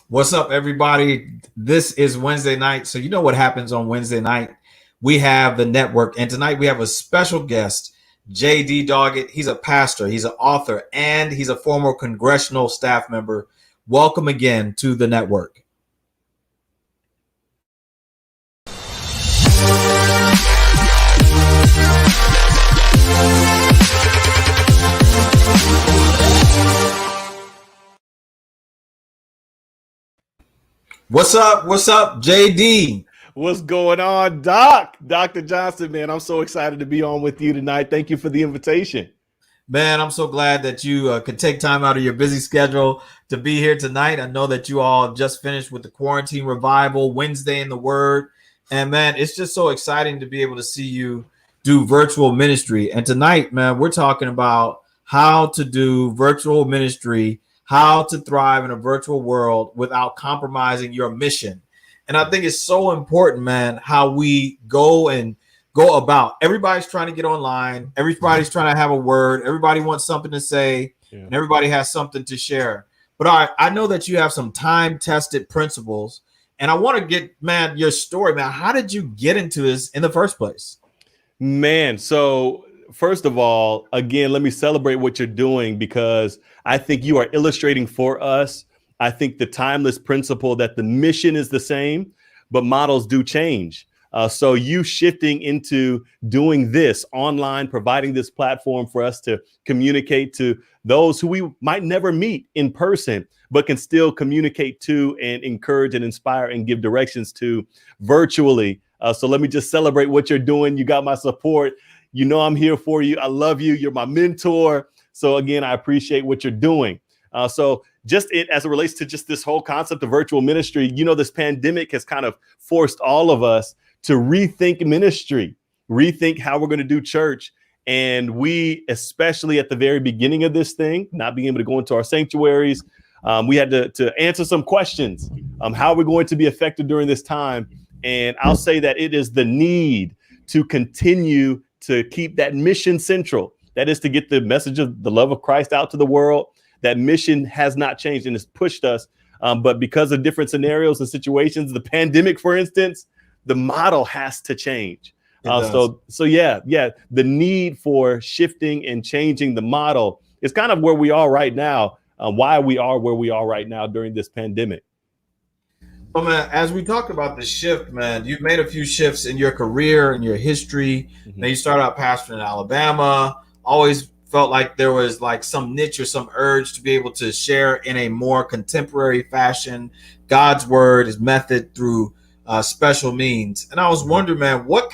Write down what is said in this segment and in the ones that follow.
What's up, everybody? This is Wednesday night. So, you know what happens on Wednesday night? We have the network. And tonight we have a special guest, JD Doggett. He's a pastor, he's an author, and he's a former congressional staff member. Welcome again to the network. What's up? What's up, JD? What's going on, Doc? Dr. Johnson, man, I'm so excited to be on with you tonight. Thank you for the invitation. Man, I'm so glad that you could take time out of your busy schedule to be here tonight. I know that you all just finished with the quarantine revival, Wednesday in the Word. And man, it's just so exciting to be able to see you do virtual ministry. And tonight, man, we're talking about how to do virtual ministry, how to thrive in a virtual world without compromising your mission. And I think it's so important, man, how we go about. Everybody's trying to get online. Everybody's trying to have a word. Everybody wants something to say, and everybody has something to share. But I know that you have some time-tested principles, and I want to get, man, your story, man. How did you get into this in the first place? Man, so first of all, again, let me celebrate what you're doing because I think you are illustrating for us. I think the timeless principle that the mission is the same, but models do change. So you shifting into doing this online, providing this platform for us to communicate to those who we might never meet in person, but can still communicate to and encourage and inspire and give directions to virtually. So let me just celebrate what you're doing. You got my support. You know I'm here for you. I love you. You're my mentor. So again, I appreciate what you're doing. So just as it relates to just this whole concept of virtual ministry, you know, this pandemic has kind of forced all of us to rethink ministry, rethink how we're going to do church. And we, especially at the very beginning of this thing, not being able to go into our sanctuaries, we had to answer some questions. How are we going to be effective during this time? And I'll say that it is the need to continue to keep that mission central. That is to get the message of the love of Christ out to the world. That mission has not changed and has pushed us. But because of different scenarios and situations, the pandemic, for instance, the model has to change. So the need for shifting and changing the model is kind of where we are right now, why we are where we are right now during this pandemic. Well, man, as we talked about the shift, man, you've made a few shifts in your career and your history. Mm-hmm. Now you started out pastoring in Alabama, always felt like there was like some niche or some urge to be able to share in a more contemporary fashion God's word, his method through special means. And I was wondering, man, what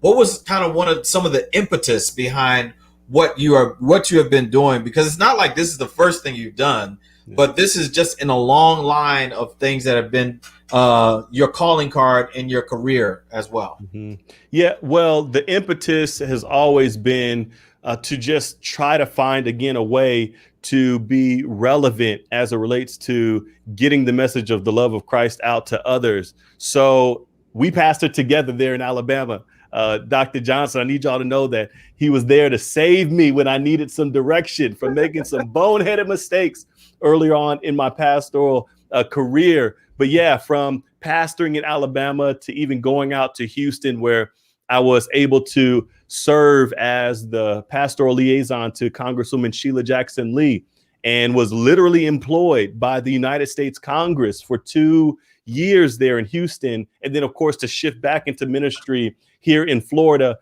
was one of some of the impetus behind what you have been doing? Because it's not like this is the first thing you've done, but this is just in a long line of things that have been your calling card in your career as well. Mm-hmm. Yeah, well, the impetus has always been to just try to find, again, a way to be relevant as it relates to getting the message of the love of Christ out to others. So we pastored together there in Alabama. Dr. Johnson, I need y'all to know that he was there to save me when I needed some direction from making some boneheaded mistakes earlier on in my pastoral career. But yeah, from pastoring in Alabama to even going out to Houston, where I was able to serve as the pastoral liaison to Congresswoman Sheila Jackson Lee and was literally employed by the United States Congress for 2 years there in Houston. And then, of course, to shift back into ministry here in Florida.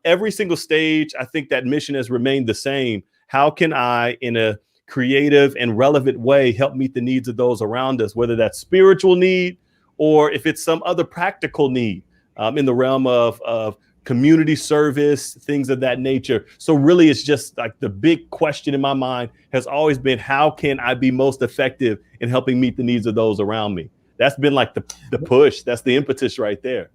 Every single stage, I think that mission has remained the same. How can I, in a creative and relevant way, help meet the needs of those around us, whether that's spiritual need or if it's some other practical need in the realm of community service, things of that nature. So really, it's just like the big question in my mind has always been, how can I be most effective in helping meet the needs of those around me? That's been like the push. That's the impetus right there.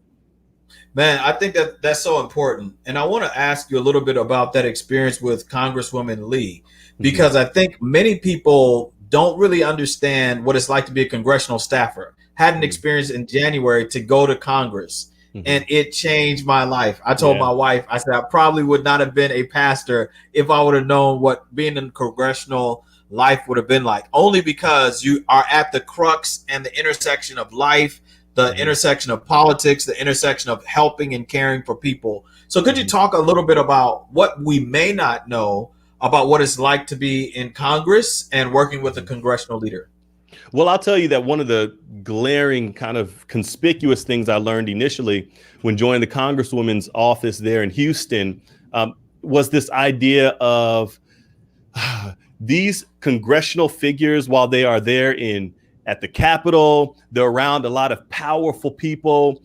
Man, I think that's so important. And I want to ask you a little bit about that experience with Congresswoman Lee, because I think many people don't really understand what it's like to be a congressional staffer. Had an experience in January to go to Congress. And it changed my life. I told my wife, I said, I probably would not have been a pastor if I would have known what being in congressional life would have been like, only because you are at the crux and the intersection of life, the intersection of politics, the intersection of helping and caring for people. So could you talk a little bit about what we may not know about what it's like to be in Congress and working with a congressional leader? Well, I'll tell you that one of the glaring kind of conspicuous things I learned initially when joining the Congresswoman's office there in Houston was this idea of these congressional figures, while they are there at the Capitol, they're around a lot of powerful people.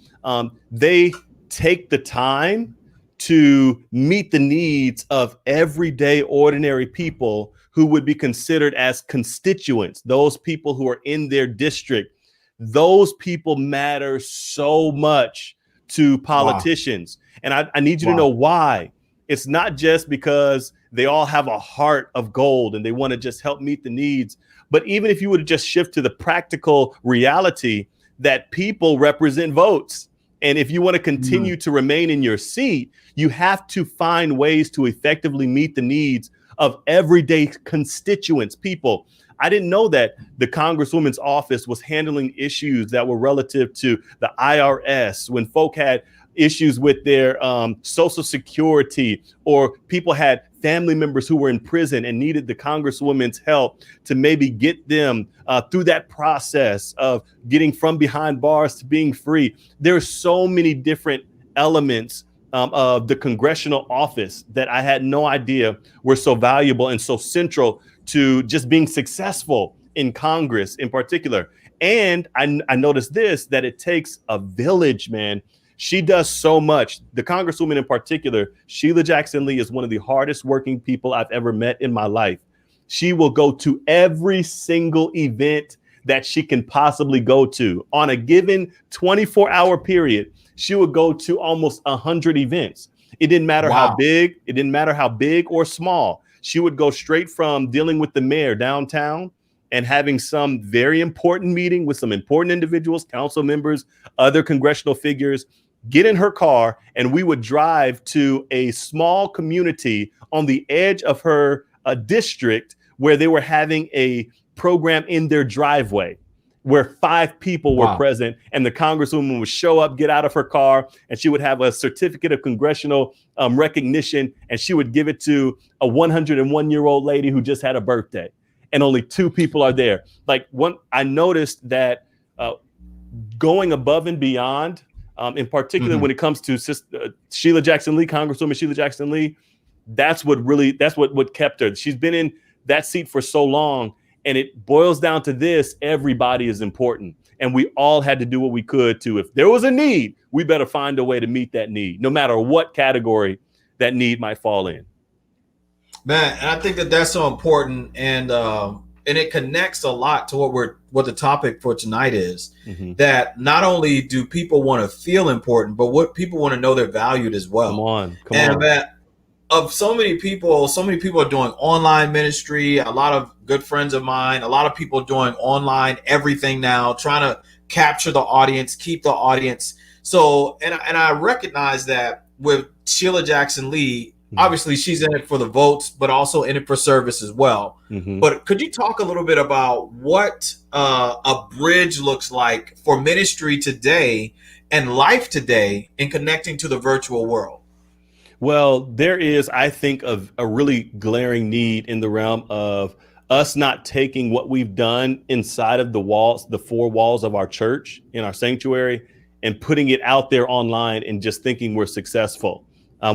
They take the time to meet the needs of everyday, ordinary people who would be considered as constituents, those people who are in their district. Those people matter so much to politicians. Wow. And I need you to know why. It's not just because they all have a heart of gold and they want to just help meet the needs. But even if you would just shift to the practical reality that people represent votes. And if you want to continue to remain in your seat, you have to find ways to effectively meet the needs of everyday constituents, people. I didn't know that the Congresswoman's office was handling issues that were relative to the IRS when folk had issues with their Social Security, or people had family members who were in prison and needed the Congresswoman's help to maybe get them through that process of getting from behind bars to being free. There are so many different elements of the congressional office that I had no idea were so valuable and so central to just being successful in Congress in particular. And I noticed this, that it takes a village, man. She does so much. The Congresswoman in particular, Sheila Jackson Lee, is one of the hardest working people I've ever met in my life. She will go to every single event that she can possibly go to. On a given 24-hour period, she would go to almost 100 events. It didn't matter how big. It didn't matter how big or small. She would go straight from dealing with the mayor downtown and having some very important meeting with some important individuals, council members, other congressional figures, get in her car, and we would drive to a small community on the edge of her district where they were having a program in their driveway where 5 people were present, and the Congresswoman would show up, get out of her car, and she would have a certificate of congressional recognition, and she would give it to a 101-year-old lady who just had a birthday, and only 2 people are there. I noticed that going above and beyond, in particular when it comes to Sheila Jackson Lee, Congresswoman Sheila Jackson Lee, that's what kept her. She's been in that seat for so long. And it boils down to this: everybody is important. And we all had to do what we could to, if there was a need, we better find a way to meet that need, no matter what category that need might fall in. Man, and I think that that's so important. And it connects a lot to what the topic for tonight is, that not only do people want to feel important, but what people want to know they're valued as well. Come on. That of so many people are doing online ministry. A lot of good friends of mine, a lot of people doing online everything now, trying to capture the audience, keep the audience. So, and I recognize that with Sheila Jackson Lee, obviously she's in it for the votes, but also in it for service as well. But could you talk a little bit about what a bridge looks like for ministry today and life today in connecting to the virtual world? Well, there is, I think, a really glaring need in the realm of us not taking what we've done inside of the 4 walls of our church, in our sanctuary, and putting it out there online and just thinking we're successful.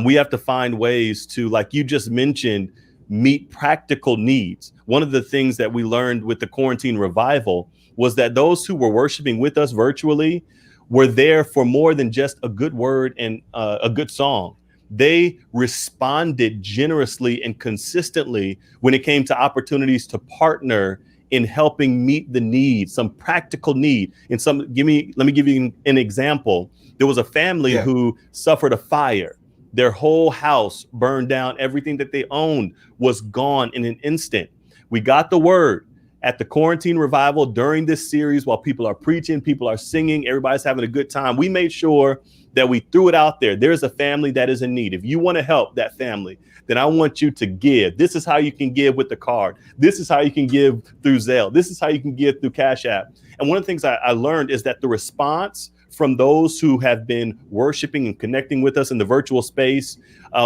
We have to find ways to, like you just mentioned, meet practical needs. One of the things that we learned with the quarantine revival was that those who were worshiping with us virtually were there for more than just a good word and a good song. They responded generously and consistently when it came to opportunities to partner in helping meet the need, some practical need. Let me give you an example. There was a family who suffered a fire. Their whole house burned down. Everything that they owned was gone in an instant. We got the word at the Quarantine Revival during this series, while people are preaching, people are singing, everybody's having a good time, we made sure that we threw it out there. There's a family that is in need. If you want to help that family, then I want you to give. This is how you can give with the card. This is how you can give through Zelle. This is how you can give through Cash App. And one of the things I learned is that the response from those who have been worshiping and connecting with us in the virtual space,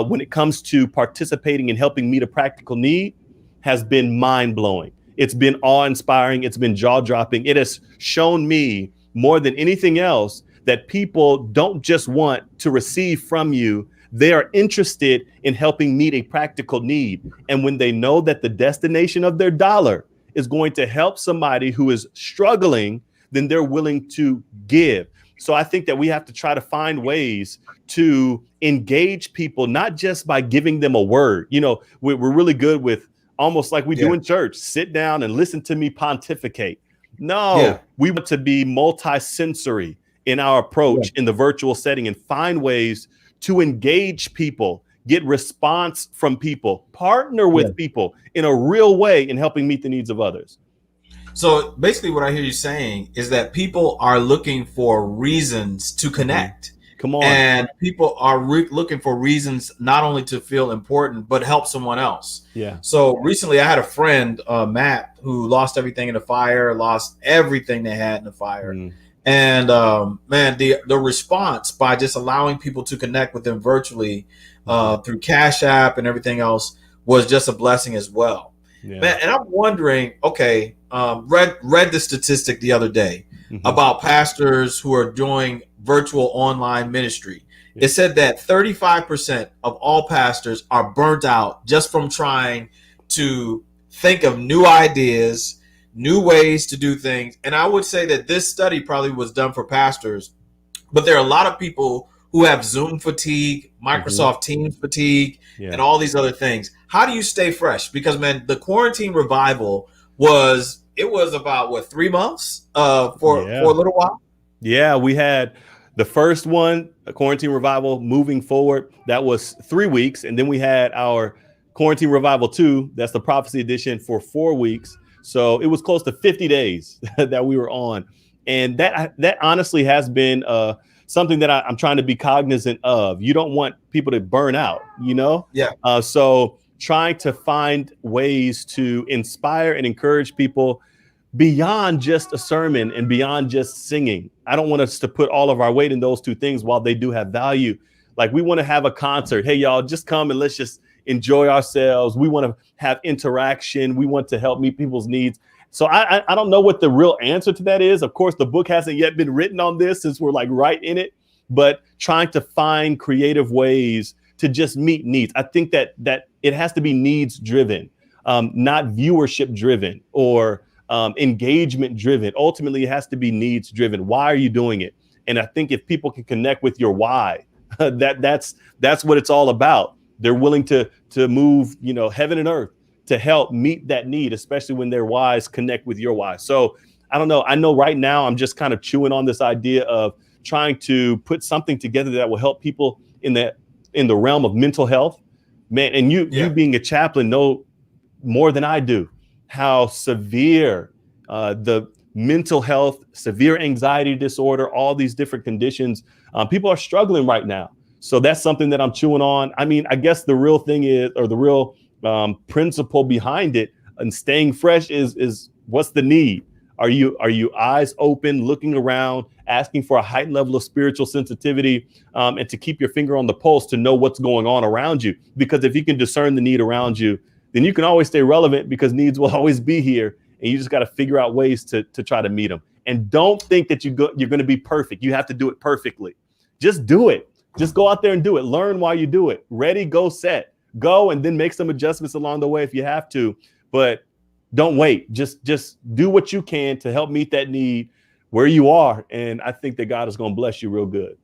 when it comes to participating and helping meet a practical need, has been mind-blowing. It's been awe-inspiring. It's been jaw-dropping. It has shown me more than anything else that people don't just want to receive from you. They are interested in helping meet a practical need. And when they know that the destination of their dollar is going to help somebody who is struggling, then they're willing to give. So I think that we have to try to find ways to engage people, not just by giving them a word. You know, we're really good with almost like we do in church, sit down and listen to me pontificate. No, we want to be multi-sensory in our approach in the virtual setting and find ways to engage people, get response from people, partner with people in a real way in helping meet the needs of others. So basically what I hear you saying is that people are looking for reasons to connect. Come on. And people are looking for reasons not only to feel important, but help someone else. Yeah. So recently I had a friend, Matt, who lost everything in the fire, lost everything they had in the fire. And man, the response by just allowing people to connect with them virtually through Cash App and everything else was just a blessing as well. Man, and I'm wondering, okay, read the statistic the other day about pastors who are doing virtual online ministry. It said that 35% of all pastors are burnt out just from trying to think of new ideas, new ways to do things. And I would say that this study probably was done for pastors, but there are a lot of people who have Zoom fatigue, Microsoft Teams fatigue, and all these other things. How do you stay fresh? Because, man, the Quarantine Revival was about, 3 months for a little while? Yeah, we had the first one, a Quarantine Revival moving forward. That was 3 weeks. And then we had our Quarantine Revival 2. That's the Prophecy Edition for 4 weeks. So it was close to 50 days that we were on. And that honestly has been something that I'm trying to be cognizant of. You don't want people to burn out, you know? So trying to find ways to inspire and encourage people beyond just a sermon and beyond just singing. I don't want us to put all of our weight in those two things while they do have value. Like, we want to have a concert. Hey, y'all, just come and let's just enjoy ourselves. We want to have interaction. We want to help meet people's needs. So I don't know what the real answer to that is. Of course, the book hasn't yet been written on this since we're like right in it, but trying to find creative ways to just meet needs. I think that it has to be needs driven, not viewership driven or engagement driven. Ultimately, it has to be needs driven. Why are you doing it? And I think if people can connect with your why, that's what it's all about. They're willing to move, heaven and earth to help meet that need, especially when their whys connect with your why. So I don't know. I know right now I'm just kind of chewing on this idea of trying to put something together that will help people in the realm of mental health, man. And you being a chaplain know more than I do how severe the mental health, severe anxiety disorder, all these different conditions, people are struggling right now. So that's something that I'm chewing on. I mean, I guess the real thing is, or the real principle behind it and staying fresh is what's the need? Are you eyes open, looking around, asking for a heightened level of spiritual sensitivity, and to keep your finger on the pulse to know what's going on around you? Because if you can discern the need around you, then you can always stay relevant, because needs will always be here. And you just got to figure out ways to try to meet them. And don't think that you're going to be perfect. You have to do it perfectly. Just do it. Just go out there and do it. Learn while you do it. Ready, go, set. Go, and then make some adjustments along the way if you have to. But don't wait. Just do what you can to help meet that need where you are. And I think that God is going to bless you real good.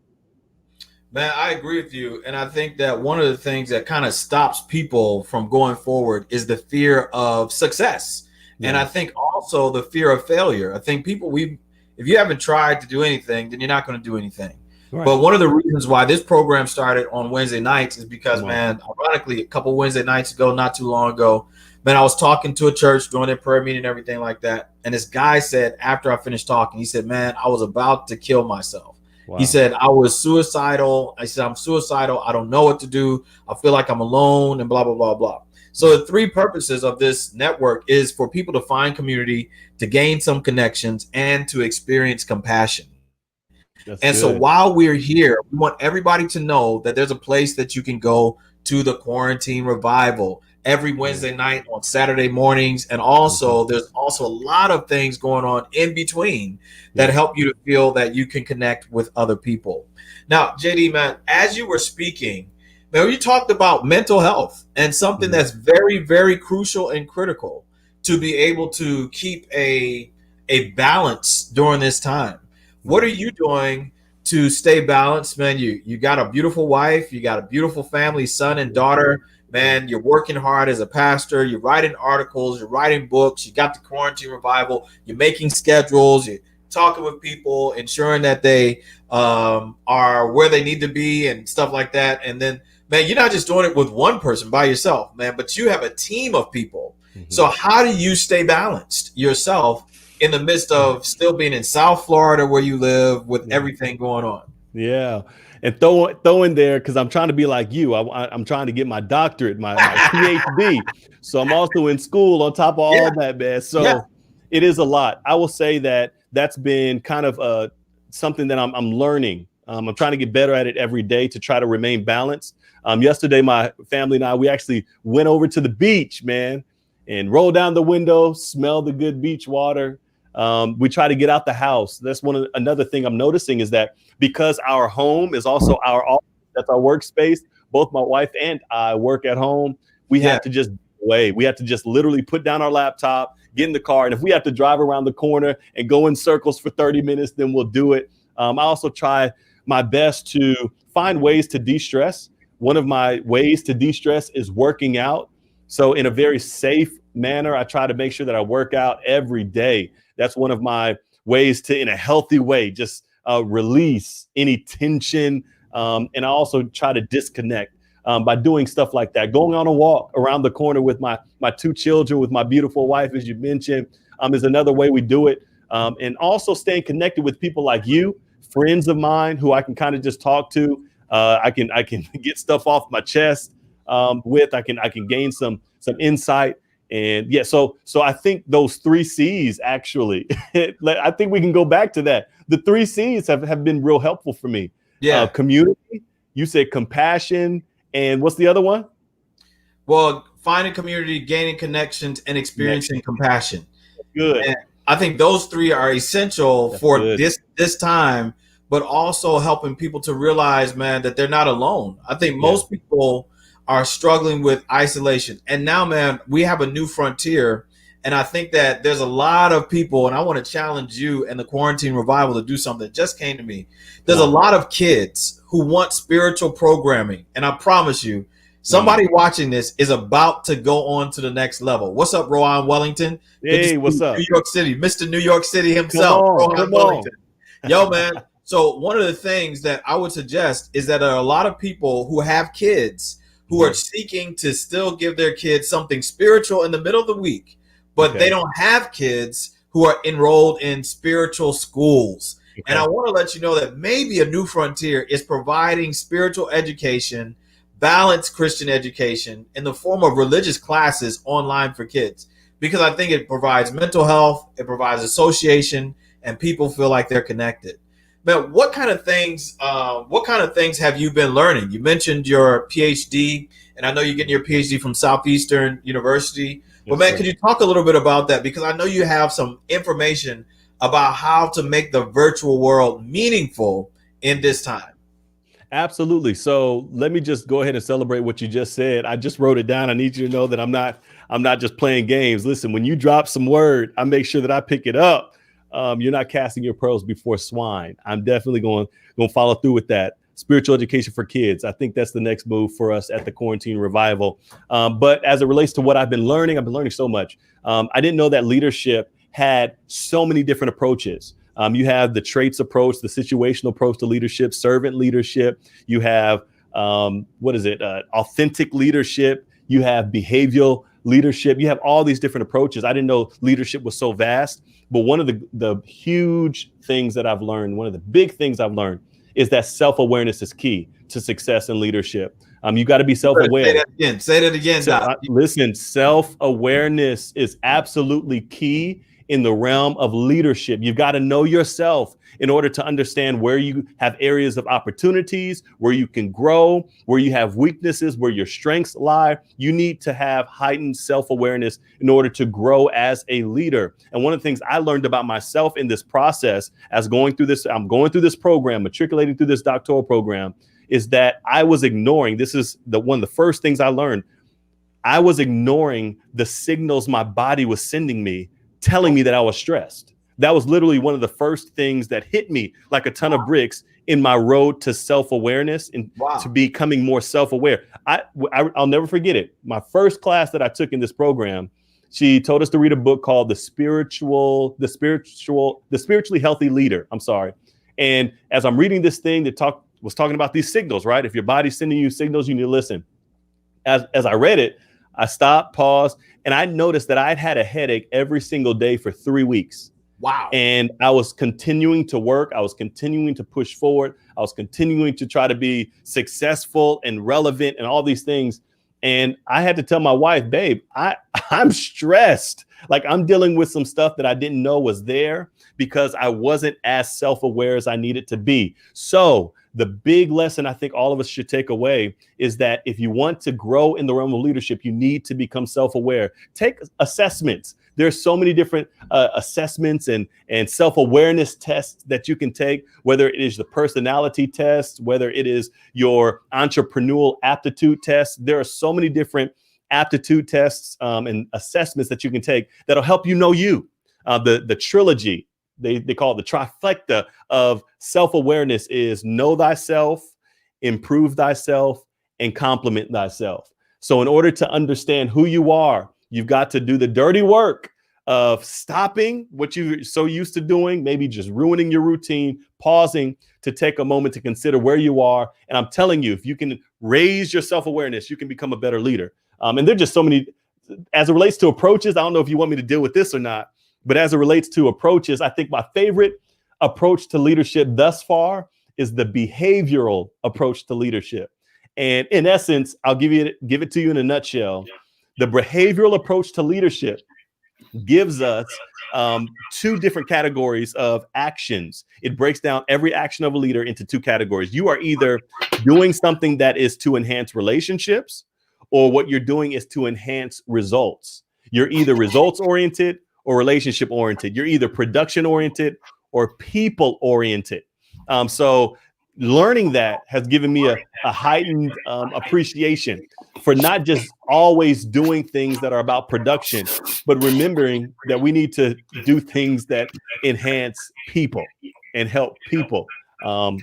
Man, I agree with you. And I think that one of the things that kind of stops people from going forward is the fear of success. And I think also the fear of failure. I think people, if you haven't tried to do anything, then you're not going to do anything. Right. But one of the reasons why this program started on Wednesday nights is because, Come on. man, ironically, a couple Wednesday nights ago, not too long ago, man, I was talking to a church during their prayer meeting and everything like that. And this guy said, after I finished talking, he said, man, I was about to kill myself. Wow. He said, I was suicidal. I said, I'm suicidal. I don't know what to do. I feel like I'm alone and blah, blah, blah, blah. So the three purposes of this network is for people to find community, to gain some connections, and to experience compassion. That's And so good. while we're here, we want everybody to know that there's a place that you can go to the quarantine revival every Wednesday night, on Saturday mornings. And also there's also a lot of things going on in between that help you to feel that you can connect with other people. Now, JD, man, as you were speaking, man, you talked about mental health and something that's very, very crucial and critical to be able to keep a balance during this time. What are you doing to stay balanced, man? You got a beautiful wife, you got a beautiful family, son and daughter, man. You're working hard as a pastor, you're writing articles, you're writing books, you got the quarantine revival, you're making schedules, you're talking with people, ensuring that they are where they need to be and stuff like that. And then, man, you're not just doing it with one person by yourself, man, but you have a team of people. So how do you stay balanced yourself in the midst of still being in South Florida where you live with everything going on? Yeah. And throw in there, because I'm trying to be like you. I'm trying to get my doctorate, my PhD. So I'm also in school on top of all that, man. So it is a lot. I will say that that's been kind of something that I'm learning. I'm trying to get better at it every day to try to remain balanced. Yesterday, my family and I, we actually went over to the beach, man, and rolled down the window, smell the good beach water. We try to get out the house. That's another thing I'm noticing is that because our home is also our office, that's our workspace. Both my wife and I work at home. We have to just away. We have to just literally put down our laptop, get in the car, and if we have to drive around the corner and go in circles for 30 minutes, then we'll do it. I also try my best to find ways to de-stress. One of my ways to de-stress is working out. So in a very safe manner, I try to make sure that I work out every day. That's one of my ways to, in a healthy way, just release any tension. And I also try to disconnect by doing stuff like that. Going on a walk around the corner with my two children, with my beautiful wife, as you mentioned, is another way we do it. And also staying connected with people like you, friends of mine who I can kind of just talk to. I can get stuff off my chest with. I can gain some insight. And so I think those 3 C's actually, I think we can go back to that. The 3 C's have been real helpful for me. Yeah. Community, you said compassion, and what's the other one? Well, finding community, gaining connections, and experiencing compassion. Good. And I think those 3 are essential for this time, but also helping people to realize, man, that they're not alone. I think most people are struggling with isolation. And now, man, we have a new frontier. And I think that there's a lot of people, and I want to challenge you and the quarantine revival to do something that just came to me. There's a lot of kids who want spiritual programming. And I promise you, somebody watching this is about to go on to the next level. What's up, Rowan Wellington? Hey, what's up? New York City, Mr. New York City himself, Rowan Wellington. Yo, man. So one of the things that I would suggest is that there are a lot of people who have kids who are seeking to still give their kids something spiritual in the middle of the week, but they don't have kids who are enrolled in spiritual schools. And I want to let you know that maybe a new frontier is providing spiritual education, balanced Christian education in the form of religious classes online for kids, because I think it provides mental health, it provides association, and people feel like they're connected. But what kind of things have you been learning? You mentioned your PhD, and I know you're getting your PhD from Southeastern University. But man, could you talk a little bit about that? Because I know you have some information about how to make the virtual world meaningful in this time. Absolutely. So let me just go ahead and celebrate what you just said. I just wrote it down. I need you to know that I'm not just playing games. Listen, when you drop some word, I make sure that I pick it up. You're not casting your pearls before swine. I'm definitely going to follow through with that. Spiritual education for kids. I think that's the next move for us at the Quarantine Revival. But as it relates to what I've been learning so much. I didn't know that leadership had so many different approaches. You have the traits approach, the situational approach to leadership, servant leadership. You have authentic leadership. You have behavioral leadership. You have all these different approaches. I didn't know leadership was so vast, but one of the huge things that I've learned, one of the big things I've learned, is that self-awareness is key to success in leadership. You got to be self-aware. Say that again, Doc. Listen, self-awareness is absolutely key in the realm of leadership. You've got to know yourself in order to understand where you have areas of opportunities, where you can grow, where you have weaknesses, where your strengths lie. You need to have heightened self-awareness in order to grow as a leader. And one of the things I learned about myself in this process as I'm going through this program, matriculating through this doctoral program, is that I was ignoring, this is one of the first things I learned, I was ignoring the signals my body was sending me, telling me that I was stressed. That was literally one of the first things that hit me like a ton of bricks in my road to self-awareness and to becoming more self-aware. I'll never forget it. My first class that I took in this program, she told us to read a book called The Spiritually Healthy Leader. I'm sorry. And as I'm reading this thing that was talking about these signals, right? If your body's sending you signals, you need to listen. As I read it, I stopped, paused, and I noticed that I'd had a headache every single day for 3 weeks. Wow. And I was continuing to work. I was continuing to push forward. I was continuing to try to be successful and relevant and all these things. And I had to tell my wife, babe, I'm stressed. Like I'm dealing with some stuff that I didn't know was there because I wasn't as self-aware as I needed to be. So the big lesson I think all of us should take away is that if you want to grow in the realm of leadership, you need to become self-aware. Take assessments. There's so many different assessments and self-awareness tests that you can take, whether it is the personality test, whether it is your entrepreneurial aptitude test. There are so many different aptitude tests and assessments that you can take that'll help you know you. The trilogy, they call it the trifecta of self-awareness is know thyself, improve thyself, and complement thyself. So in order to understand who you are, you've got to do the dirty work of stopping what you're so used to doing, maybe just ruining your routine, pausing to take a moment to consider where you are. And I'm telling you, if you can raise your self-awareness, you can become a better leader. And there's just so many, as it relates to approaches, I don't know if you want me to deal with this or not, but as it relates to approaches, I think my favorite approach to leadership thus far is the behavioral approach to leadership. And in essence, I'll give it to you in a nutshell. The behavioral approach to leadership gives us two different categories of actions. It breaks down every action of a leader into two categories. You are either doing something that is to enhance relationships, or what you're doing is to enhance results. You're either results oriented or relationship oriented. You're either production oriented or people oriented. So learning that has given me a heightened appreciation for not just always doing things that are about production, but remembering that we need to do things that enhance people and help people.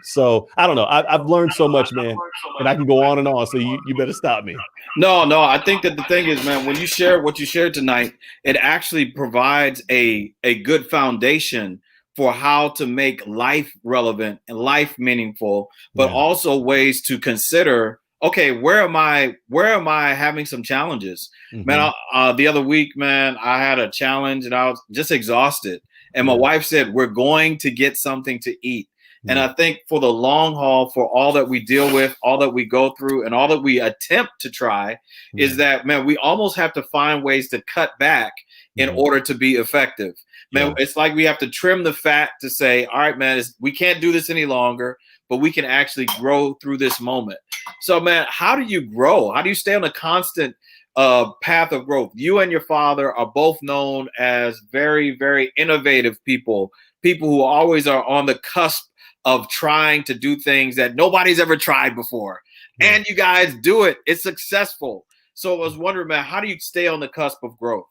So I don't know. I've learned so much, man, and I can go on and on. So you better stop me. No, I think that the thing is, man, when you share what you shared tonight, it actually provides a good foundation for how to make life relevant and life meaningful, but also ways to consider, okay, where am I having some challenges? Mm-hmm. Man, the other week, man, I had a challenge and I was just exhausted. And my wife said, we're going to get something to eat. And I think for the long haul, for all that we deal with, all that we go through, and all that we attempt to try, is that, man, we almost have to find ways to cut back in order to be effective. Man, it's like we have to trim the fat to say, all right, man, we can't do this any longer, but we can actually grow through this moment. So, man, how do you grow? How do you stay on a constant path of growth? You and your father are both known as very, very innovative people who always are on the cusp of trying to do things that nobody's ever tried before. And you guys do it. It's successful. So I was wondering, man, how do you stay on the cusp of growth?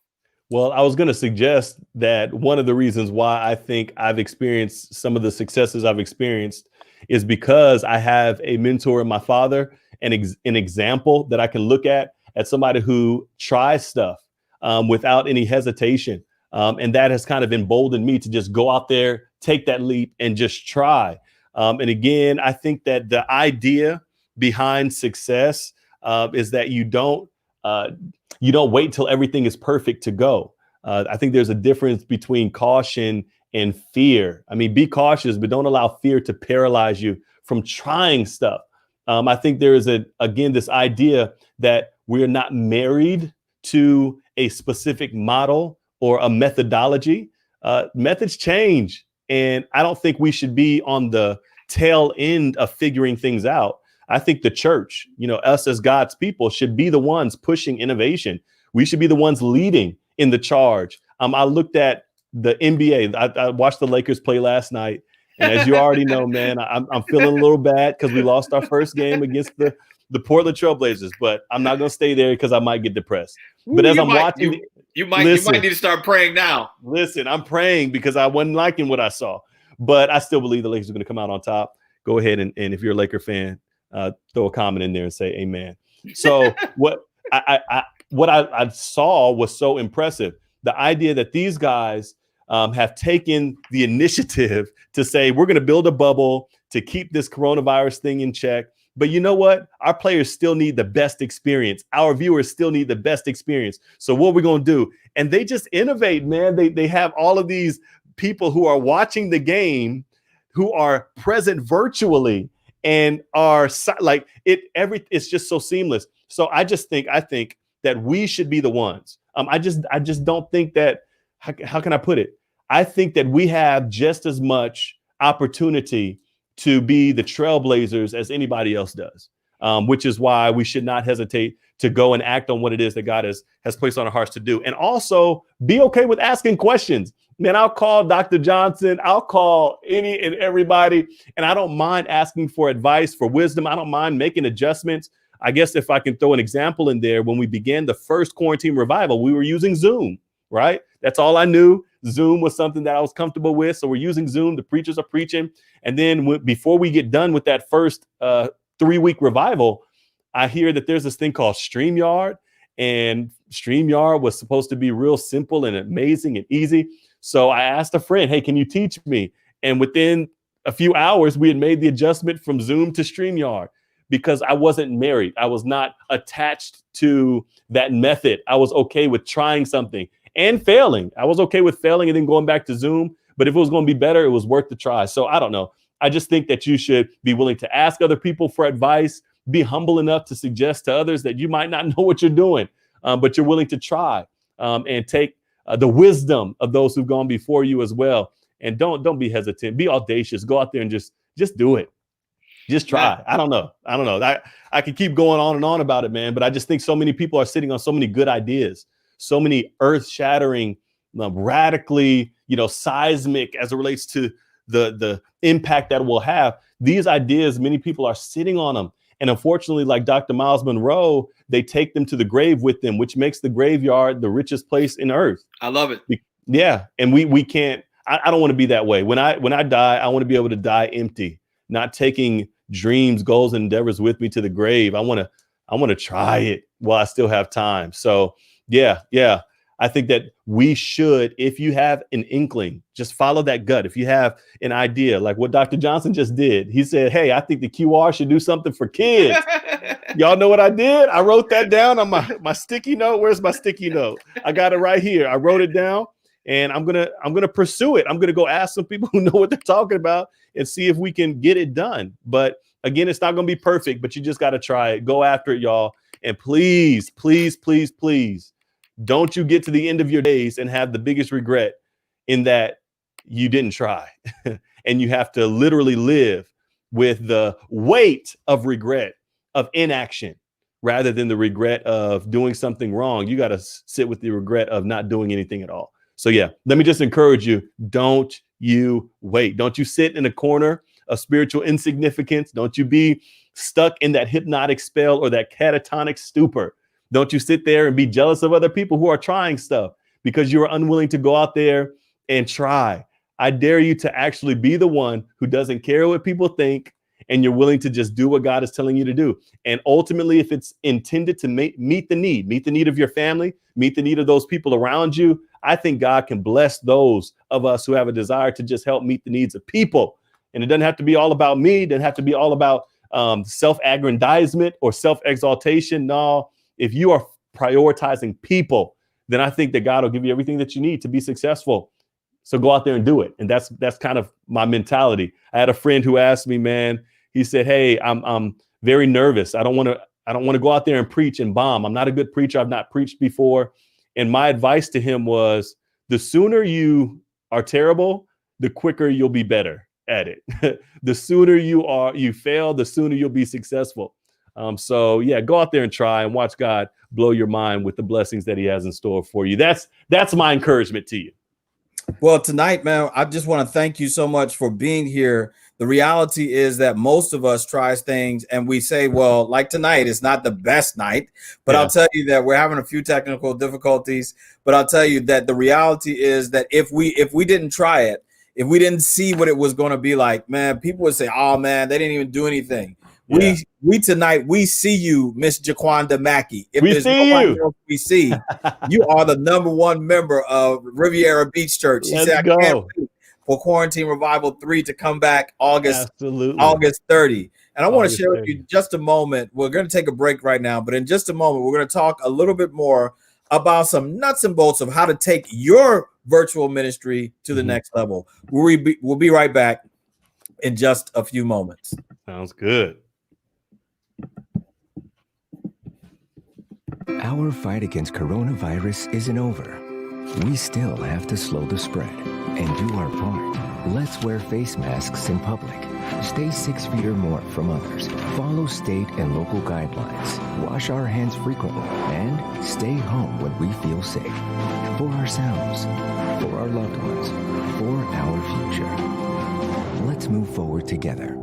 Well, I was going to suggest that one of the reasons why I think I've experienced some of the successes I've experienced is because I have a mentor in my father, an example that I can look at somebody who tries stuff without any hesitation. And that has kind of emboldened me to just go out there, take that leap, and just try. And again, I think that the idea behind success is that you don't wait till everything is perfect to go. I think there's a difference between caution and fear. I mean, be cautious, but don't allow fear to paralyze you from trying stuff. I think there is this idea that we're not married to a specific model or a methodology. Methods change. And I don't think we should be on the tail end of figuring things out. I think the church, us as God's people, should be the ones pushing innovation. We should be the ones leading in the charge. I looked at the NBA. I watched the Lakers play last night. And as you already know, man, I'm feeling a little bad because we lost our first game against the Portland Trailblazers. But I'm not going to stay there because I might get depressed. But as I'm watching... You might need to start praying now. Listen, I'm praying because I wasn't liking what I saw. But I still believe the Lakers are going to come out on top. Go ahead and if you're a Laker fan, throw a comment in there and say amen. So what I saw was so impressive. The idea that these guys have taken the initiative to say, we're going to build a bubble to keep this coronavirus thing in check. But you know what? Our players still need the best experience. Our viewers still need the best experience. So what are we going to do? And they just innovate, man. They have all of these people who are watching the game, who are present virtually and are like it's just so seamless. So I think that we should be the ones. I just don't think that, how can I put it? I think that we have just as much opportunity to be the trailblazers as anybody else does, which is why we should not hesitate to go and act on what it is that God has placed on our hearts to do. And also be okay with asking questions. Man, I'll call Dr. Johnson. I'll call any and everybody. And I don't mind asking for advice, for wisdom. I don't mind making adjustments. I guess if I can throw an example in there, when we began the first quarantine revival, we were using Zoom, right? That's all I knew. Zoom was something that I was comfortable with. So we're using Zoom. The preachers are preaching. And then before we get done with that first 3-week revival, I hear that there's this thing called StreamYard. And StreamYard was supposed to be real simple and amazing and easy. So I asked a friend, hey, can you teach me? And within a few hours, we had made the adjustment from Zoom to StreamYard because I wasn't married. I was not attached to that method. I was okay with trying something and failing. I was okay with failing and then going back to Zoom. But if it was going to be better, it was worth the try. So I don't know. I just think that you should be willing to ask other people for advice, be humble enough to suggest to others that you might not know what you're doing, but you're willing to try and take the wisdom of those who've gone before you as well. And don't be hesitant. Be audacious. Go out there and just do it. Just try. Yeah. I don't know. I could keep going on and on about it, man. But I just think so many people are sitting on so many good ideas, so many earth-shattering, radically, seismic as it relates to the impact that will have. These ideas, many people are sitting on them. And unfortunately, like Dr. Miles Monroe, they take them to the grave with them, which makes the graveyard the richest place in earth. I love it. Yeah. And we can't, I don't want to be that way. When I die, I want to be able to die empty, not taking dreams, goals, and endeavors with me to the grave. I want to try it while I still have time. So yeah. I think that we should, if you have an inkling, just follow that gut. If you have an idea, like what Dr. Johnson just did, he said, hey, I think the QR should do something for kids. Y'all know what I did? I wrote that down on my sticky note. Where's my sticky note? I got it right here. I wrote it down and I'm gonna pursue it. I'm gonna go ask some people who know what they're talking about and see if we can get it done. But again, it's not gonna be perfect, but you just gotta try it. Go after it, y'all. And please, please, please, please, don't you get to the end of your days and have the biggest regret in that you didn't try. And you have to literally live with the weight of regret of inaction rather than the regret of doing something wrong. You got to sit with the regret of not doing anything at all. So yeah, let me just encourage you. Don't you wait. Don't you sit in a corner of spiritual insignificance. Don't you be stuck in that hypnotic spell or that catatonic stupor. Don't you sit there and be jealous of other people who are trying stuff because you are unwilling to go out there and try. I dare you to actually be the one who doesn't care what people think and you're willing to just do what God is telling you to do. And ultimately, if it's intended to meet the need of your family, meet the need of those people around you, I think God can bless those of us who have a desire to just help meet the needs of people. And it doesn't have to be all about me. It doesn't have to be all about self-aggrandizement or self-exaltation. No, if you are prioritizing people, then I think that God will give you everything that you need to be successful. So go out there and do it. And that's kind of my mentality. I had a friend who asked me, man, he said, hey, I'm very nervous. I don't want to go out there and preach and bomb. I'm not a good preacher. I've not preached before. And my advice to him was, the sooner you are terrible, the quicker you'll be better at it. The sooner you fail, the sooner you'll be successful. So yeah, go out there and try and watch God blow your mind with the blessings that he has in store for you. That's my encouragement to you. Well, tonight, man, I just want to thank you so much for being here. The reality is that most of us tries things and we say, well, like tonight, it's not the best night, but I'll tell you that we're having a few technical difficulties, but I'll tell you that the reality is that if we didn't try it, if we didn't see what it was going to be like, man, people would say, oh man, they didn't even do anything. Yeah. We tonight, we see you, Miss Jaquanda Mackey. If we there's see nobody you. else we see, you are the #1 member of Riviera Beach Church. She said, I can't wait for Quarantine Revival 3 to come back August 30. And I want to share with you just a moment. We're going to take a break right now, but in just a moment, we're going to talk a little bit more about some nuts and bolts of how to take your virtual ministry to the next level. We'll be right back in just a few moments. Sounds good. Our fight against coronavirus isn't over. We still have to slow the spread and do our part. Let's wear face masks in public. Stay 6 feet or more from others. Follow state and local guidelines. Wash our hands frequently and stay home when we feel safe. For ourselves, for our loved ones, for our future. Let's move forward together.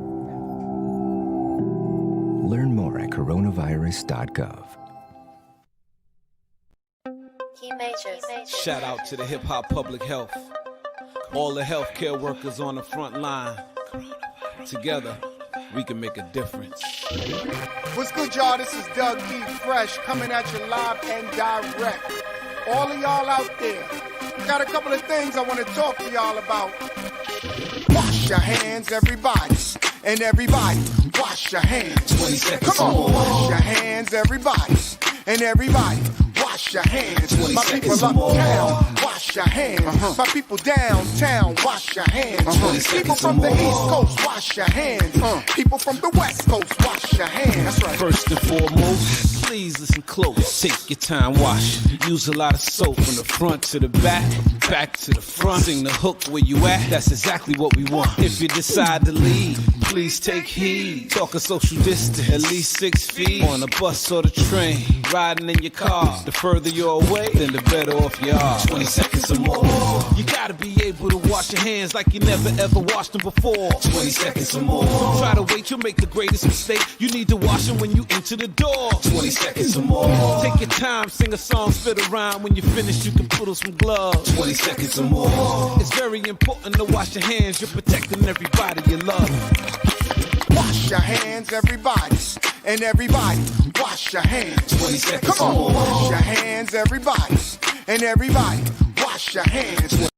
Learn more at coronavirus.gov. Shout out to the hip hop public health. All the healthcare workers on the front line. Together, we can make a difference. What's good, y'all? This is Doug D. Fresh coming at you live and direct. All of y'all out there, got a couple of things I want to talk to y'all about. Wash your hands, everybody. And everybody, wash your hands. 20 seconds. Come on, wash your hands, everybody. And everybody, wash your hands. My people uptown, wash your hands. My people downtown, wash your hands. People from the East Coast, wash your hands. People from the West Coast, wash your hands. That's right. First and foremost, please listen close. Take your time, wash. Use a lot of soap from the front to the back, back to the front. Sing the hook where you at. That's exactly what we want. If you decide to leave, please take heed. Talk a social distance, at least 6 feet. On a bus or the train, riding in your car. The further you're away, then the better off you are. 20 seconds or more. You gotta be able to wash your hands like you never ever washed them before. 20 seconds or more. Try to wait, you'll make the greatest mistake. You need to wash them when you enter the door. 20 seconds or more. Take your time, sing a song, spit a rhyme. When you're finished, you can put on some gloves. 20 seconds or more. It's very important to wash your hands. You're protecting everybody you love. Wash your hands, everybody. And everybody, wash your hands. 20 seconds. Come on, wash your hands, everybody. And everybody, wash your hands.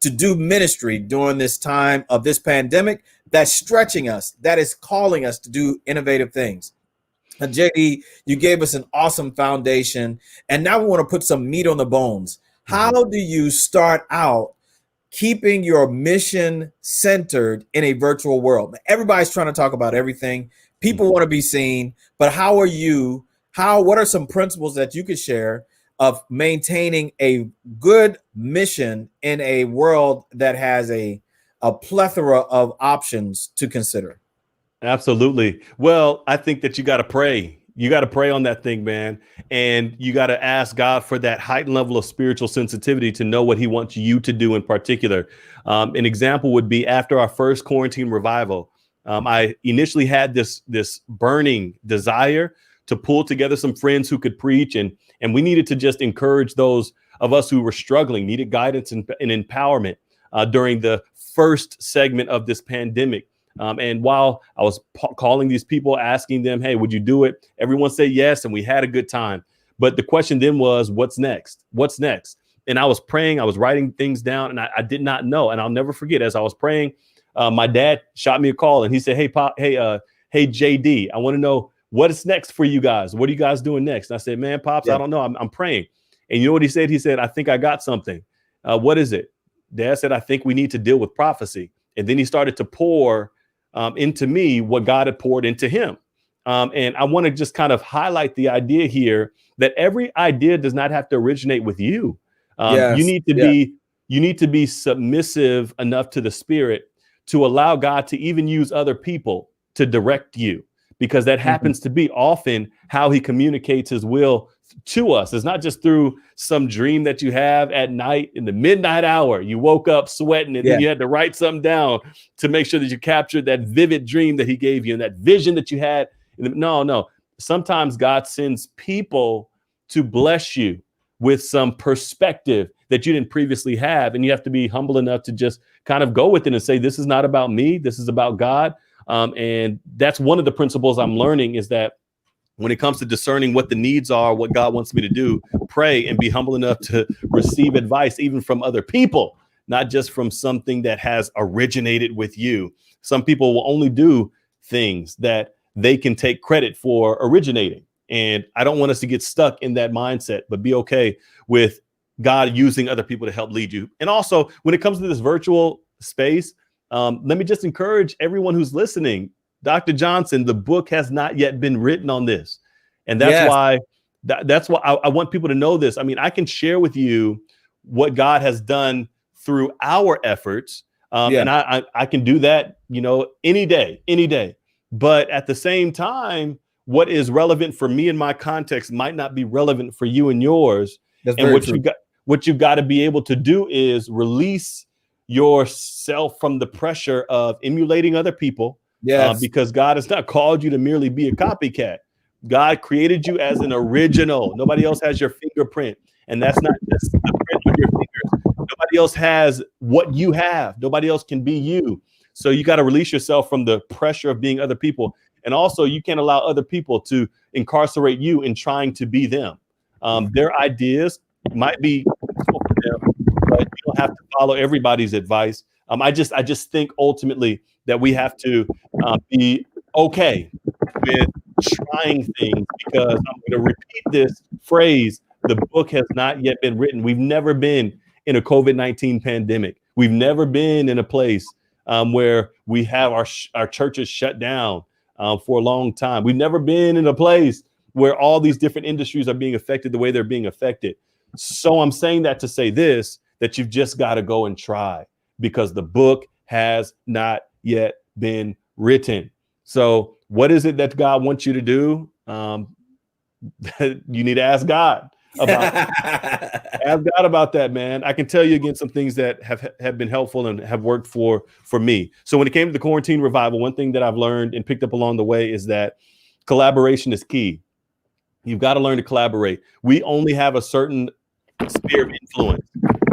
To do ministry during this time of this pandemic that's stretching us, that is calling us to do innovative things. And JD, you gave us an awesome foundation, and now we want to put some meat on the bones. How do you start out keeping your mission centered in a virtual world. Everybody's trying to talk about everything. People want to be seen, but what are some principles that you could share of maintaining a good mission in a world that has a plethora of options to consider? Absolutely. Well, I think that you got to pray. You got to pray on that thing, man. And you got to ask God for that heightened level of spiritual sensitivity to know what he wants you to do in particular. An example would be after our first quarantine revival. I initially had this burning desire to pull together some friends who could preach, and we needed to just encourage those of us who were struggling, needed guidance and empowerment during the first segment of this pandemic. And while I was calling these people, asking them, hey, would you do it? Everyone said yes, and we had a good time. But the question then was, what's next? What's next? And I was praying, I was writing things down, and I did not know. And I'll never forget, as I was praying, my dad shot me a call, and he said, hey, Pop, hey, JD, I want to know what is next for you guys. What are you guys doing next? And I said, man, Pops, I don't know. I'm praying. And you know what he said? He said, I think I got something. What is it? Dad said, I think we need to deal with prophecy. And then he started to pour into me what God had poured into him. And I want to just kind of highlight the idea here that every idea does not have to originate with you. You need to be submissive enough to the Spirit to allow God to even use other people to direct you, because that happens to be often how he communicates his will to us. It's not just through some dream that you have at night in the midnight hour. You woke up sweating and then you had to write something down to make sure that you captured that vivid dream that he gave you and that vision that you had. No. Sometimes God sends people to bless you with some perspective that you didn't previously have. And you have to be humble enough to just kind of go with it and say, this is not about me. This is about God. And that's one of the principles I'm learning, is that when it comes to discerning what the needs are, what God wants me to do, pray and be humble enough to receive advice, even from other people, not just from something that has originated with you. Some people will only do things that they can take credit for originating. And I don't want us to get stuck in that mindset, but be okay with God using other people to help lead you. And also, when it comes to this virtual space, let me just encourage everyone who's listening. Dr. Johnson, the book has not yet been written on this. And that's why I want people to know this. I mean, I can share with you what God has done through our efforts. And I can do that, any day. But at the same time, what is relevant for me in my context might not be relevant for you and yours. That's and very what true. you got to be able to do is release yourself from the pressure of emulating other people. Because God has not called you to merely be a copycat. God created you as an original. Nobody else has your fingerprint. And that's not just the print on your fingers. Nobody else has what you have. Nobody else can be you. So you got to release yourself from the pressure of being other people. And also, you can't allow other people to incarcerate you in trying to be them. Their ideas might be useful for them, but you don't have to follow everybody's advice. I just think ultimately that we have to be okay with trying things, because I'm going to repeat this phrase: the book has not yet been written. We've never been in a COVID-19 pandemic. We've never been in a place where we have our churches shut down for a long time. We've never been in a place where all these different industries are being affected the way they're being affected. So I'm saying that to say this, that you've just got to go and try, because the book has not yet been written. So what is it that God wants you to do? You need to ask God about ask God about that, man. I can tell you again some things that have been helpful and have worked for me. So when it came to the quarantine revival, one thing that I've learned and picked up along the way is that collaboration is key. You've got to learn to collaborate. We only have a certain sphere of influence.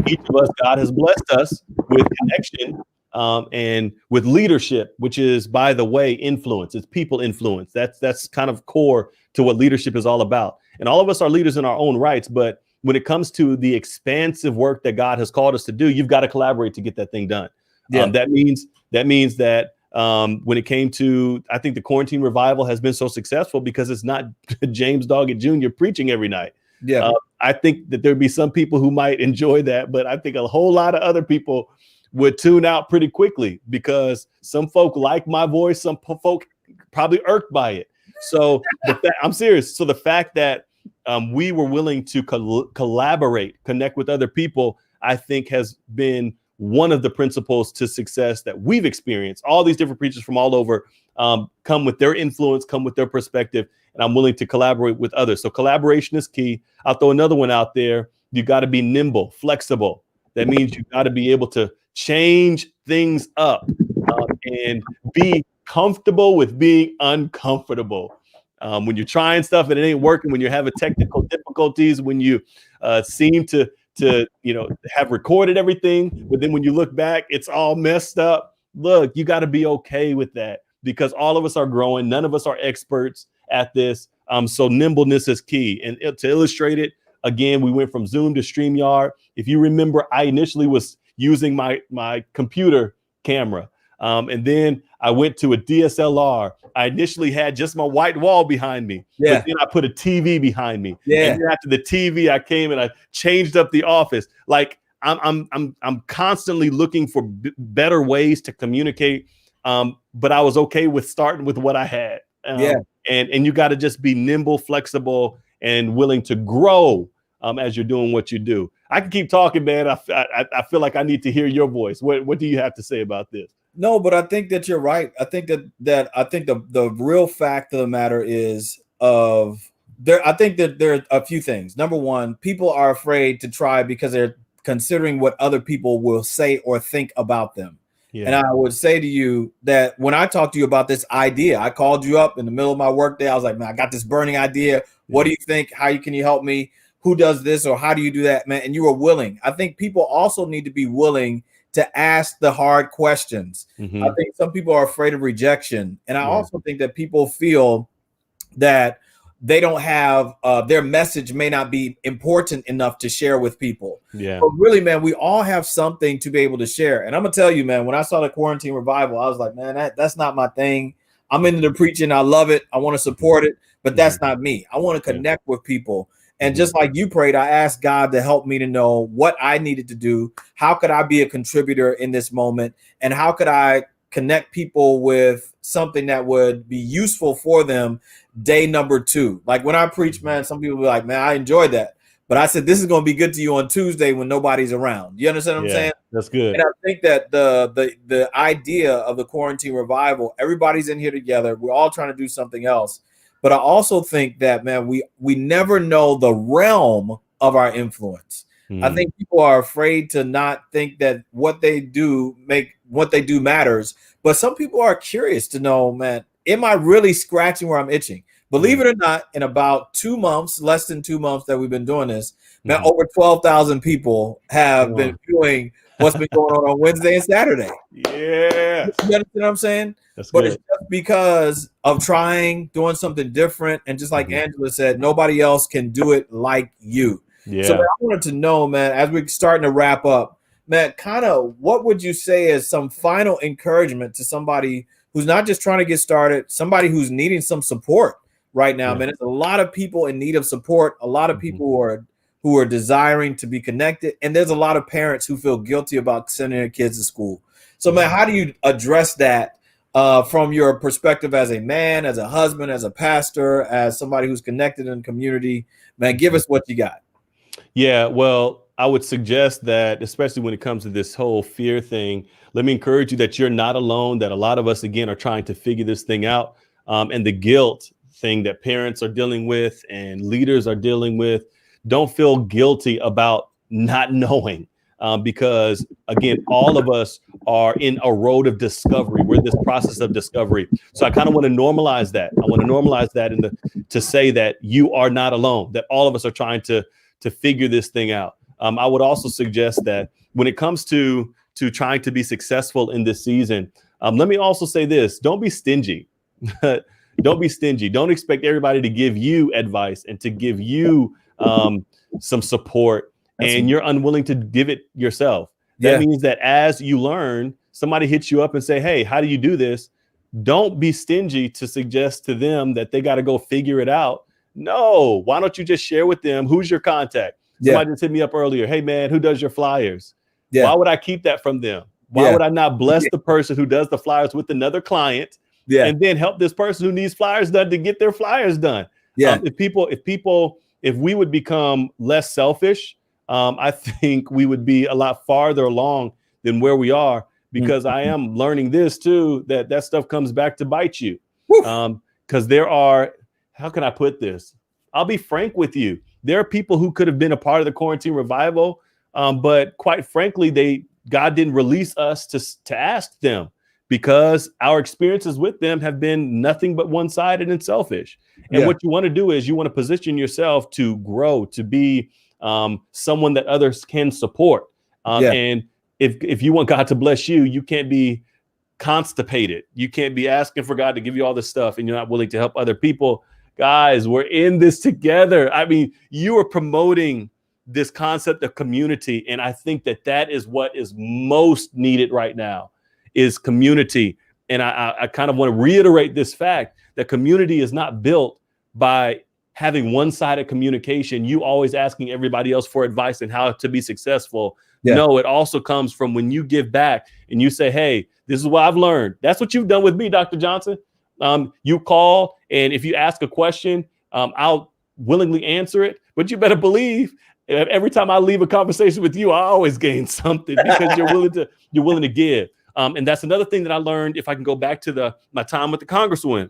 Each of us, God has blessed us with connection and with leadership, which is, by the way, influence. It's people influence. That's kind of core to what leadership is all about. And all of us are leaders in our own rights. But when it comes to the expansive work that God has called us to do, you've got to collaborate to get that thing done. That means that when it came to, I think the quarantine revival has been so successful because it's not James Doggette Jr. preaching every night. Yeah. I think that there'd be some people who might enjoy that, but I think a whole lot of other people would tune out pretty quickly because some folk like my voice, some folk probably irked by it. So I'm serious. So the fact that we were willing to collaborate, connect with other people, I think has been one of the principles to success that we've experienced. All these different preachers from all over come with their influence, come with their perspective, and I'm willing to collaborate with others. So collaboration is key. I'll throw another one out there. You got to be nimble, flexible. That means you got to be able to change things up and be comfortable with being uncomfortable. When you're trying stuff and it ain't working, when you're having technical difficulties, when you seem to have recorded everything, but then when you look back, it's all messed up. Look, you got to be okay with that because all of us are growing. None of us are experts at this. So nimbleness is key. And to illustrate it, again, we went from Zoom to StreamYard. If you remember, I initially was using my computer camera. And then I went to a DSLR. I initially had just my white wall behind me. Yeah. But then I put a TV behind me. Yeah. And then after the TV, I came and I changed up the office. Like I'm constantly looking for better ways to communicate. But I was okay with starting with what I had. And you got to just be nimble, flexible, and willing to grow as you're doing what you do. I can keep talking, man. I feel like I need to hear your voice. What do you have to say about this? No, but I think that you're right. I think that I think the real fact of the matter is I think that there are a few things. Number one, people are afraid to try because they're considering what other people will say or think about them. Yeah. And I would say to you that when I talked to you about this idea, I called you up in the middle of my workday. I was like, man, I got this burning idea. What do you think? Can you help me? Who does this or how do you do that, man? And you were willing. I think people also need to be willing to ask the hard questions. Mm-hmm. I think some people are afraid of rejection. And I also think that people feel that they don't have their message may not be important enough to share with people. Yeah. But really, man, we all have something to be able to share. And I'm gonna tell you, man, when I saw the quarantine revival, I was like, man, that's not my thing. I'm into the preaching. I love it. I want to support it, but that's not me. I want to connect with people. And just like you prayed, I asked God to help me to know what I needed to do. How could I be a contributor in this moment? And how could I connect people with something that would be useful for them day number 2? Like when I preach, man, some people be like, man, I enjoyed that. But I said, this is going to be good to you on Tuesday when nobody's around. You understand what I'm saying? That's good. And I think that the idea of the quarantine revival, everybody's in here together. We're all trying to do something else. But I also think that, man, we never know the realm of our influence. I think people are afraid to not think that what they do matters. But some people are curious to know, man, am I really scratching where I'm itching? Believe it or not, in about 2 months, less than 2 months that we've been doing this, man, over 12,000 people have been viewing what's been going on Wednesday and Saturday. Yeah. You understand what I'm saying? But it's just because of doing something different. And just like Angela said, nobody else can do it like you. Yeah. So man, I wanted to know, man, as we're starting to wrap up, man, kind of what would you say is some final encouragement to somebody who's not just trying to get started, somebody who's needing some support right now, man? There's a lot of people in need of support, a lot of people who are desiring to be connected. And there's a lot of parents who feel guilty about sending their kids to school. So, man, how do you address that from your perspective as a man, as a husband, as a pastor, as somebody who's connected in the community? Man, give us what you got. Yeah, well, I would suggest that, especially when it comes to this whole fear thing, let me encourage you that you're not alone, that a lot of us, again, are trying to figure this thing out. And the guilt thing that parents are dealing with and leaders are dealing with, don't feel guilty about not knowing. Because, again, all of us are in a road of discovery. We're in this process of discovery. So I kind of want to normalize that. I want to normalize that to say that you are not alone, that all of us are trying to figure this thing out. I would also suggest that when it comes to trying to be successful in this season, let me also say this. Don't be stingy. Don't be stingy. Don't expect everybody to give you advice and to give you some support. And you're unwilling to give it yourself. That means that as you learn, somebody hits you up and say, hey, how do you do this? Don't be stingy to suggest to them that they got to go figure it out. No, why don't you just share with them who's your contact? Yeah. Somebody just hit me up earlier. Hey man, who does your flyers? Yeah. Why would I keep that from them? Why would I not bless the person who does the flyers with another client and then help this person who needs flyers done to get their flyers done? Yeah. If we would become less selfish, I think we would be a lot farther along than where we are, because I am learning this too, that stuff comes back to bite you. Because there are, how can I put this? I'll be frank with you. There are people who could have been a part of the quarantine revival, but quite frankly, God didn't release us to ask them, because our experiences with them have been nothing but one-sided and selfish. And what you want to do is you want to position yourself to grow, to be someone that others can support. And if you want God to bless you, you can't be constipated. You can't be asking for God to give you all this stuff and you're not willing to help other people. Guys, we're in this together. I mean, you are promoting this concept of community. And I think that is what is most needed right now, is community. And I kind of want to reiterate this fact that community is not built by having one-sided communication, you always asking everybody else for advice and how to be successful. No, it also comes from when you give back and you say, hey, this is what I've learned. That's what you've done with me, Dr. Johnson. You call, and if you ask a question, I'll willingly answer it. But you better believe every time I leave a conversation with you, I always gain something, because you're willing to give. And that's another thing that I learned. If I can go back to my time with the Congresswoman,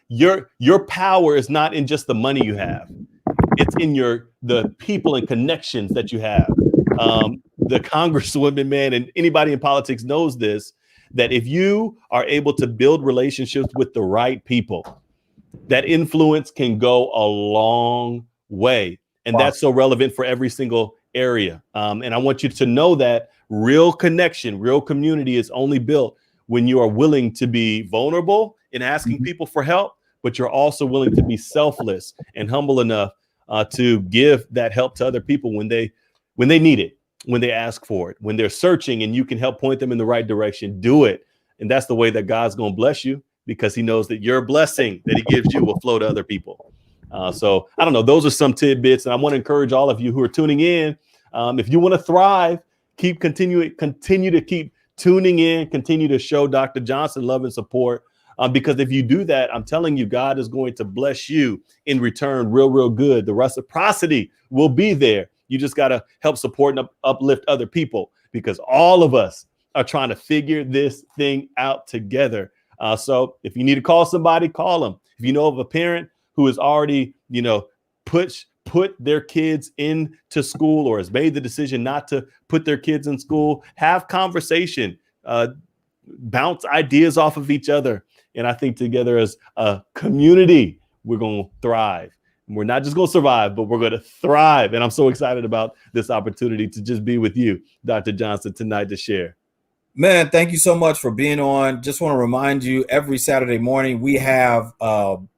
your power is not in just the money you have. It's in the people and connections that you have. The Congresswoman, man, and anybody in politics knows this, that if you are able to build relationships with the right people, that influence can go a long way. And that's so relevant for every single area. And I want you to know that real connection, real community is only built when you are willing to be vulnerable in asking people for help, but you're also willing to be selfless and humble enough to give that help to other people when they need it, when they ask for it, when they're searching and you can help point them in the right direction. Do it. And that's the way that God's going to bless you, because he knows that your blessing that he gives you will flow to other people. So I don't know. Those are some tidbits. And I want to encourage all of you who are tuning in. If you want to thrive, continue to keep tuning in, continue to show Dr. Johnson love and support. Because if you do that, I'm telling you, God is going to bless you in return real good. The reciprocity will be there. You just got to help support and uplift other people, because all of us are trying to figure this thing out together. So if you need to call somebody, call them. If you know of a parent who has already, put their kids into school or has made the decision not to put their kids in school, have conversation, bounce ideas off of each other. And I think together as a community, we're going to thrive. And we're not just going to survive, but we're going to thrive. And I'm so excited about this opportunity to just be with you, Dr. Johnson, tonight to share. Man, thank you so much for being on. Just want to remind you, every Saturday morning, we have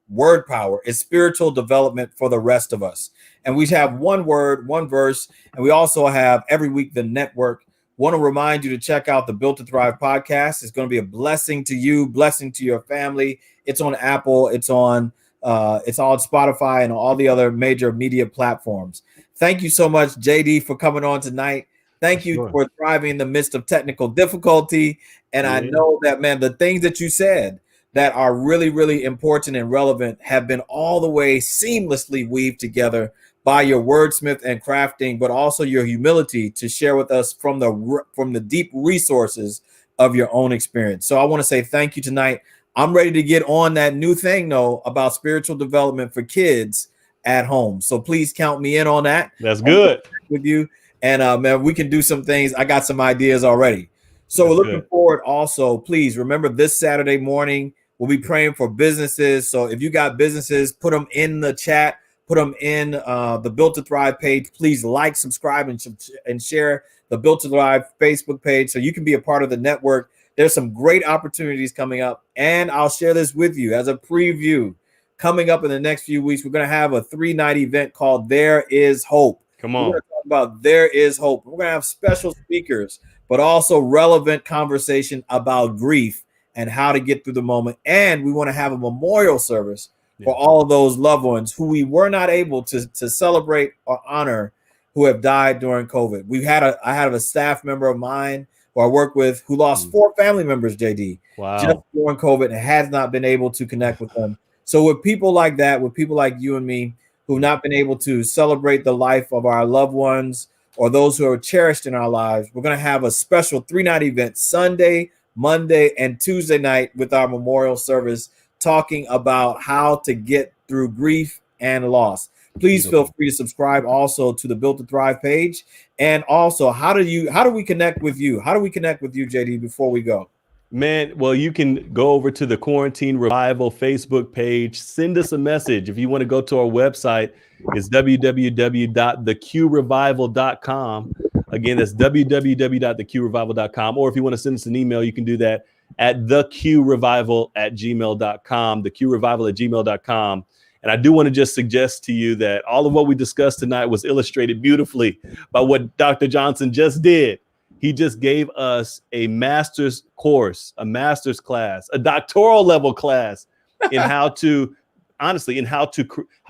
Word Power. It's spiritual development for the rest of us. And we have one word, one verse. And we also have every week the network. Want to remind you to check out the Built to Thrive podcast. It's going to be a blessing to you, blessing to your family. It's on Apple. It's on Spotify and all the other major media platforms. Thank you so much, JD, for coming on tonight. Thank you for thriving in the midst of technical difficulty. And I know that, man, the things that you said that are really, really important and relevant have been all the way seamlessly weaved together by your wordsmith and crafting, but also your humility to share with us from the deep resources of your own experience. So I want to say thank you tonight. I'm ready to get on that new thing, though, about spiritual development for kids at home. So please count me in on that. That's good. With you. And man, we can do some things. I got some ideas already. So we're looking forward. Also, please remember this Saturday morning, we'll be praying for businesses. So if you got businesses, put them in the chat. Put them in the Built to Thrive page. Please like, subscribe, and share the Built to Thrive Facebook page so you can be a part of the network. There's some great opportunities coming up, and I'll share this with you as a preview. Coming up in the next few weeks, we're going to have a 3-night event called There Is Hope. Come on. We're going to talk about There Is Hope. We're going to have special speakers, but also relevant conversation about grief and how to get through the moment. And we want to have a memorial service for all of those loved ones who we were not able to celebrate or honor, who have died during COVID. I had a staff member of mine who I work with who lost 4 family members, JD, just during COVID, and has not been able to connect with them. So with people like that, with people like you and me who've not been able to celebrate the life of our loved ones or those who are cherished in our lives, we're going to have a special 3-night event Sunday, Monday, and Tuesday night with our memorial service, talking about how to get through grief and loss. Please feel free to subscribe also to the Built to Thrive page. And also, how do we connect with you? How do we connect with you, JD, before we go? Man, well, you can go over to the Quarantine Revival Facebook page. Send us a message. If you want to go to our website, it's www.theqrevival.com. Again, that's www.theqrevival.com. Or if you want to send us an email, you can do that at theqrevival@gmail.com, theqrevival@gmail.com. And I do want to just suggest to you that all of what we discussed tonight was illustrated beautifully by what Dr. Johnson just did. He just gave us a master's course, a master's class, a doctoral level class in how to, honestly, in how to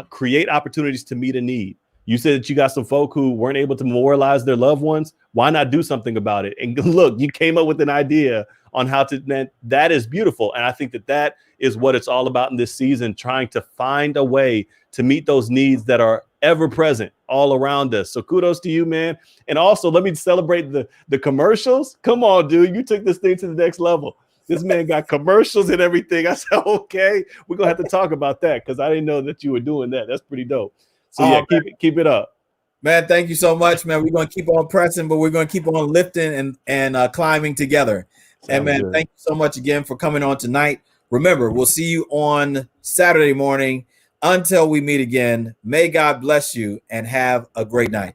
create opportunities to meet a need. You said that you got some folk who weren't able to memorialize their loved ones. Why not do something about it? And look, you came up with an idea on how to, man, that is beautiful. And I think that that is what it's all about in this season, trying to find a way to meet those needs that are ever present all around us. So kudos to you, man. And also let me celebrate the commercials. Come on, dude. You took this thing to the next level. This man got commercials and everything. I said, okay, we're going to have to talk about that because I didn't know that you were doing that. That's pretty dope. So yeah, keep it up. Man, thank you so much, man. We're going to keep on pressing, but we're going to keep on lifting and climbing together. And man, thank you so much again for coming on tonight. Remember, we'll see you on Saturday morning. Until we meet again, may God bless you and have a great night.